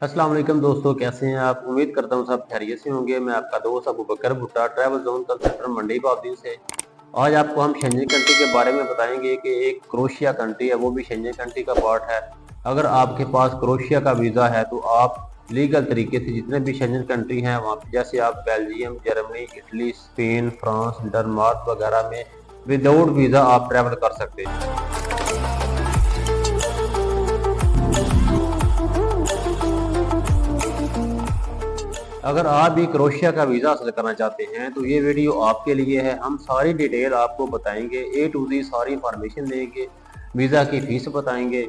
अस्सलाम वालेकुम दोस्तों, कैसे हैं आप। उम्मीद करता हूं सब खैरियत से होंगे। मैं आपका दोस्त अबू बकर भुट्टा ट्रैवल जोन कॉल सेंटर मंडी बाउद्दीन से। आज आपको हम शेंजन कंट्री के बारे में बताएंगे कि एक क्रोएशिया कंट्री है, वो भी शेंजन कंट्री का पार्ट है। अगर आपके पास क्रोएशिया का वीज़ा है तो आप लीगल तरीके से जितने भी शेंजन कंट्री हैं वहाँ पे, जैसे आप Belgium, Germany, Italy, Spain, France, Denmark वगैरह में विदाउट वीज़ा आप ट्रैवल कर सकते हैं। अगर आप भी क्रोएशिया का वीज़ा हासिल करना चाहते हैं तो ये वीडियो आपके लिए है। हम सारी डिटेल आपको बताएंगे, ए टू ज़ेड सारी इंफॉर्मेशन देंगे, वीज़ा की फ़ीस बताएंगे,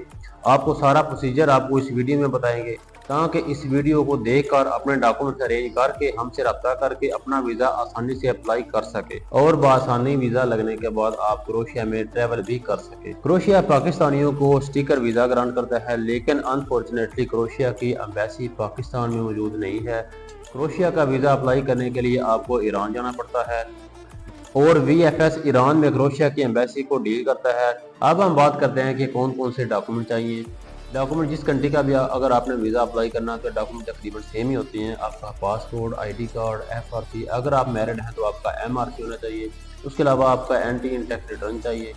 आपको सारा प्रोसीजर आपको इस वीडियो में बताएंगे, ताकि इस वीडियो को देखकर अपने डॉक्यूमेंट्स अरेंज करके हमसे रब्ता करके अपना वीज़ा आसानी से अप्लाई कर सके और बआसानी वीज़ा लगने के बाद आप क्रोएशिया में ट्रैवल भी कर सके। क्रोएशिया पाकिस्तानियों को स्टिकर वीज़ा ग्रांट करता है, लेकिन अनफॉर्चुनेटली क्रोएशिया की एम्बेसी पाकिस्तान में मौजूद नहीं है। क्रोएशिया का वीज़ा अप्लाई करने के लिए आपको ईरान जाना पड़ता है और वीएफएस ईरान में क्रोएशिया की एम्बेसी को डील करता है। अब हम बात करते हैं कि कौन कौन से डॉक्यूमेंट चाहिए। डॉक्यूमेंट जिस कंट्री का भी अगर आपने वीज़ा अप्लाई करना है तो डॉक्यूमेंट तकरीबन सेम ही होते हैं। आपका पासपोर्ट, आईडी कार्ड, एफआरसी, अगर आप मैरिड हैं तो आपका एमआरसी होना चाहिए। उसके अलावा आपका एंटी टैक्स रिटर्न चाहिए।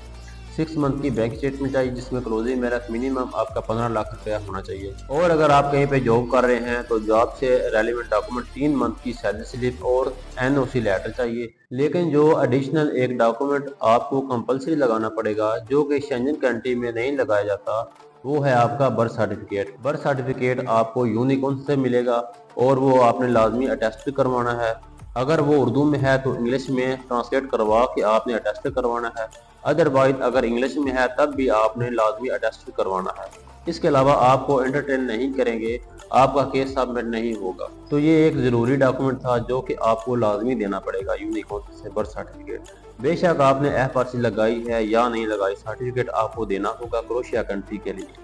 6 मंथ की बैंक स्टेटमेंट चाहिए जिसमें क्लोजिंग बैलेंस मिनिमम आपका 15 लाख रुपया होना चाहिए। और अगर आप कहीं पे जॉब कर रहे हैं तो जॉब से रेलिवेंट डॉक्यूमेंट 3 मंथ की सैलरी स्लिप और एनओसी लेटर चाहिए। लेकिन जो एडिशनल एक डॉक्यूमेंट आपको कंपलसरी लगाना पड़ेगा, जो कि शेंजन कंट्री में नहीं लगाया जाता, वो है आपका बर्थ सर्टिफिकेट। बर्थ सर्टिफिकेट आपको यूनिकॉर्न से मिलेगा और वो आपने लाजमी अटेस्ट करवाना है। अगर वो उर्दू में है तो इंग्लिश में ट्रांसलेट करवा के आपने अटेस्ट करवाना है। अदरवाइज अगर इंग्लिश में है तब भी आपने लाजमी अटेस्ट करवाना है। इसके अलावा आपको एंटरटेन नहीं करेंगे, आपका केस सबमिट नहीं होगा। तो ये एक ज़रूरी डॉक्यूमेंट था जो कि आपको लाजमी देना पड़ेगा, यूनिकॉर्न से बर्थ सर्टिफिकेट। बेशक आपने एफआरसी लगाई है या नहीं लगाई, सर्टिफिकेट आपको देना होगा क्रोएशिया कंट्री के लिए।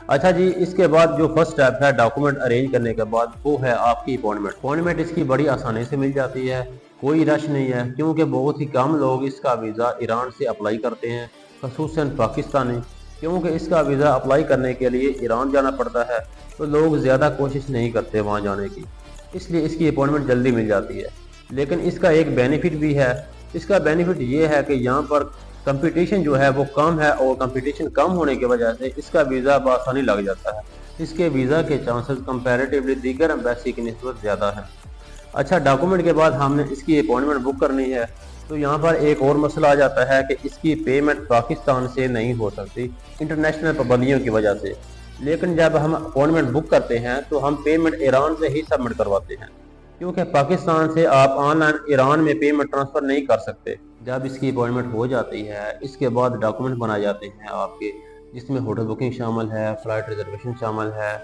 अच्छा जी, इसके बाद जो फर्स्ट स्टेप है डॉक्यूमेंट अरेंज करने के बाद, वो है आपकी अपॉइंटमेंट इसकी बड़ी आसानी से मिल जाती है, कोई रश नहीं है, क्योंकि बहुत ही कम लोग इसका वीज़ा ईरान से अप्लाई करते हैं, खसूसन पाकिस्तानी। क्योंकि इसका वीज़ा अप्लाई करने के लिए ईरान जाना पड़ता है तो लोग ज़्यादा कोशिश नहीं करते वहाँ जाने की, इसलिए इसकी अपॉइंटमेंट जल्दी मिल जाती है। लेकिन इसका एक बेनिफिट भी है। इसका बेनिफिट ये है कि यहाँ पर कंपटीशन जो है वो कम है और कंपटीशन कम होने की वजह से इसका वीज़ा बआसानी लग जाता है। इसके वीज़ा के चांसेस कंपैरेटिवली दीगर एम्बेसी की निस्बत ज़्यादा है। अच्छा, डॉक्यूमेंट के बाद हमने इसकी अपॉइंटमेंट बुक करनी है तो यहाँ पर एक और मसला आ जाता है कि इसकी पेमेंट पाकिस्तान से नहीं हो सकती इंटरनेशनल पाबंदियों की वजह से। लेकिन जब हम अपॉइंटमेंट बुक करते हैं तो हम पेमेंट ईरान से ही सबमिट करवाते हैं, क्योंकि पाकिस्तान से आप ऑनलाइन ईरान में पेमेंट ट्रांसफ़र नहीं कर सकते। जब इसकी अपॉइंटमेंट हो जाती है इसके बाद डॉक्यूमेंट बनाए जाते हैं आपके, जिसमें होटल बुकिंग शामिल है, फ़्लाइट रिजर्वेशन शामिल है,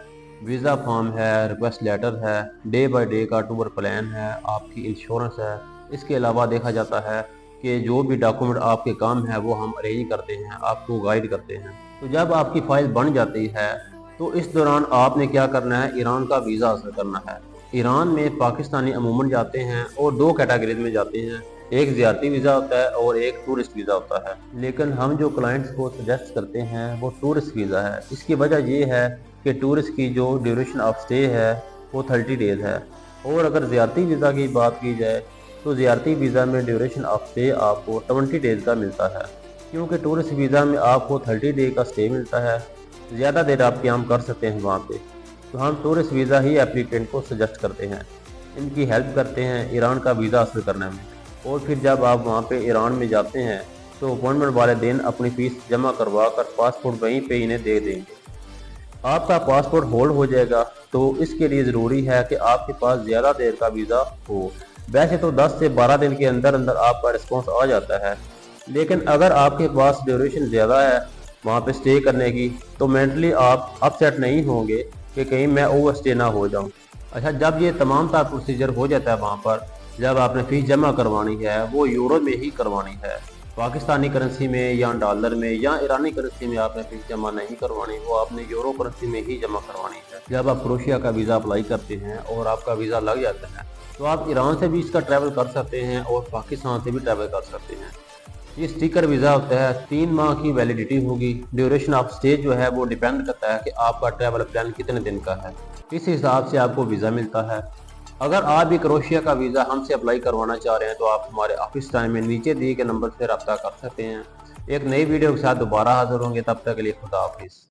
वीज़ा फॉर्म है, रिक्वेस्ट लेटर है, डे बाय डे का टूर प्लान है, आपकी इंश्योरेंस है। इसके अलावा देखा जाता है कि जो भी डॉक्यूमेंट आपके काम है वो हम अरेंज करते हैं, आपको गाइड करते हैं। तो जब आपकी फ़ाइल बन जाती है तो इस दौरान आपने क्या करना है, ईरान का वीज़ा हासिल करना है। ईरान में पाकिस्तानी अमूमन जाते हैं और 2 कैटेगरीज में जाते हैं, एक ज़ियारती वीज़ा होता है और एक टूरिस्ट वीज़ा होता है। लेकिन हम जो क्लाइंट्स को सजेस्ट करते हैं वो टूरिस्ट वीज़ा है। इसकी वजह ये है कि टूरिस्ट की जो ड्यूरेशन ऑफ स्टे है वो 30 डेज़ है, और अगर ज़ियारती वीज़ा की बात की जाए तो ज़ियारती वीज़ा में ड्यूरेशन ऑफ स्टे आपको 20 डेज़ का मिलता है, क्योंकि टूरिस्ट वीज़ा में आपको 30 डे का स्टे मिलता है, ज़्यादा देर आप क्याम कर सकते हैं वहाँ पे। तो हम टूरिस्ट वीज़ा ही एप्लीकेंट को सजेस्ट करते हैं, इनकी हेल्प करते हैं ईरान का वीज़ा हासिल करने में। और फिर जब आप वहाँ पे ईरान में जाते हैं तो अपॉइंटमेंट वाले दिन अपनी फ़ीस जमा करवा कर पासपोर्ट वहीं पे इन्हें दे देंगे। आपका पासपोर्ट होल्ड हो जाएगा, तो इसके लिए ज़रूरी है कि आपके पास ज़्यादा देर का वीज़ा हो। वैसे तो 10 से 12 दिन के अंदर अंदर आपका रिस्पॉन्स आ जाता है, लेकिन अगर आपके पास ड्यूरेशन ज़्यादा है वहाँ पे स्टे करने की तो मेंटली आप अपसेट नहीं होंगे कि कहीं मैं ओवर स्टे ना हो जाऊँ। अच्छा, जब ये तमाम तार प्रोसीजर हो जाता है वहाँ पर, जब आपने फ़ीस जमा करवानी है वो यूरो में ही करवानी है, पाकिस्तानी करेंसी में या डॉलर में या ईरानी करेंसी में आपने फ़ीस जमा नहीं करवानी, वो आपने यूरो करेंसी में ही जमा करवानी है। जब आप क्रोएशिया का वीज़ा अप्लाई करते हैं और आपका वीज़ा लग जाता है तो आप ईरान से भी इसका ट्रैवल कर सकते हैं और पाकिस्तान से भी ट्रैवल कर सकते हैं। یہ اسٹیکر ویزا ہوتا ہے 3 ماہ کی ویلیڈیٹی ہوگی۔ ڈیوریشن آف اسٹے جو ہے وہ ڈیپینڈ کرتا ہے کہ آپ کا ٹریول پلان کتنے دن کا ہے، اس حساب سے آپ کو ویزا ملتا ہے۔ اگر آپ بھی کروشیا کا ویزا ہم سے اپلائی کروانا چاہ رہے ہیں تو آپ ہمارے آفس ٹائم میں نیچے دیے گئے نمبر سے رابطہ کر سکتے ہیں۔ ایک نئی ویڈیو کے ساتھ دوبارہ حاضر ہوں گے، تب تک کے لیے خدا حافظ۔